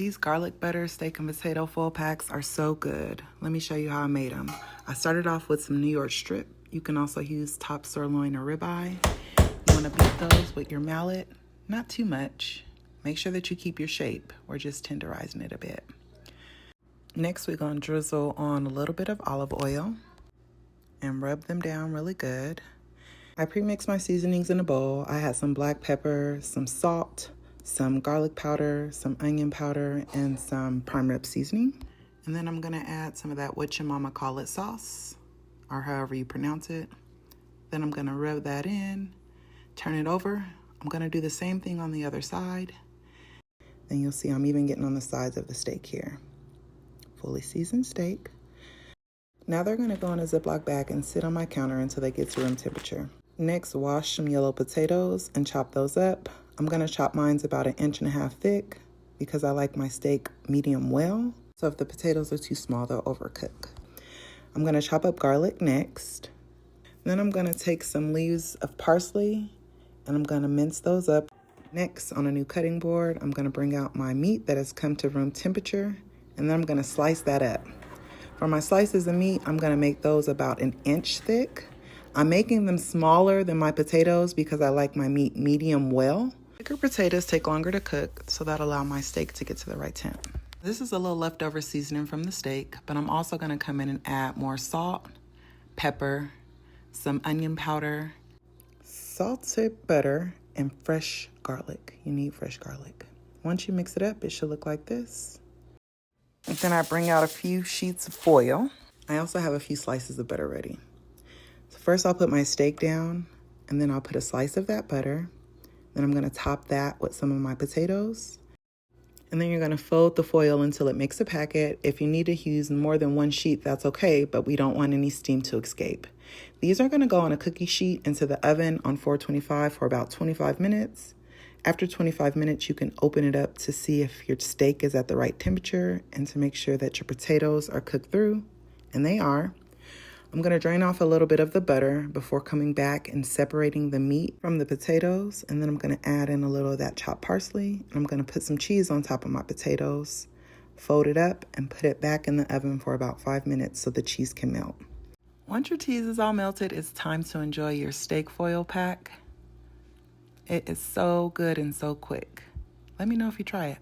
These garlic butter steak and potato foil packs are so good. Let me show you how I made them. I started off with some New York strip. You can also use top sirloin or ribeye. You want to beat those with your mallet, not too much. Make sure that you keep your shape. We're just tenderizing it a bit. Next, we're going to drizzle on a little bit of olive oil and rub them down really good. I pre-mixed my seasonings in a bowl. I had some black pepper, some salt, some garlic powder, some onion powder, and some prime rib seasoning. And then I'm gonna add some of that what your mama call it sauce, or however you pronounce it. Then I'm gonna rub that in, turn it over. I'm gonna do the same thing on the other side. Then you'll see I'm even getting on the sides of the steak here. Fully seasoned steak. Now they're gonna go in a Ziploc bag and sit on my counter until they get to room temperature. Next, wash some yellow potatoes and chop those up. I'm gonna chop mine about 1.5 inches thick because I like my steak medium well. So if the potatoes are too small, they'll overcook. I'm gonna chop up garlic next. Then I'm gonna take some leaves of parsley and I'm gonna mince those up. Next, on a new cutting board, I'm gonna bring out my meat that has come to room temperature, and then I'm gonna slice that up. For my slices of meat, I'm gonna make those about 1 inch thick. I'm making them smaller than my potatoes because I like my meat medium well. Bigger potatoes take longer to cook, so that'll allow my steak to get to the right temp. This is a little leftover seasoning from the steak, but I'm also gonna come in and add more salt, pepper, some onion powder, salted butter, and fresh garlic. You need fresh garlic. Once you mix it up, it should look like this. And then I bring out a few sheets of foil. I also have a few slices of butter ready. So first I'll put my steak down, and then I'll put a slice of that butter. Then I'm gonna top that with some of my potatoes. And then you're gonna fold the foil until it makes a packet. If you need to use more than one sheet, that's okay, but we don't want any steam to escape. These are gonna go on a cookie sheet into the oven on 425 for about 25 minutes. After 25 minutes, you can open it up to see if your steak is at the right temperature and to make sure that your potatoes are cooked through, and they are. I'm gonna drain off a little bit of the butter before coming back and separating the meat from the potatoes, and then I'm gonna add in a little of that chopped parsley, and I'm gonna put some cheese on top of my potatoes, fold it up, and put it back in the oven for about 5 minutes so the cheese can melt. Once your cheese is all melted, it's time to enjoy your steak foil pack. It is so good and so quick. Let me know if you try it.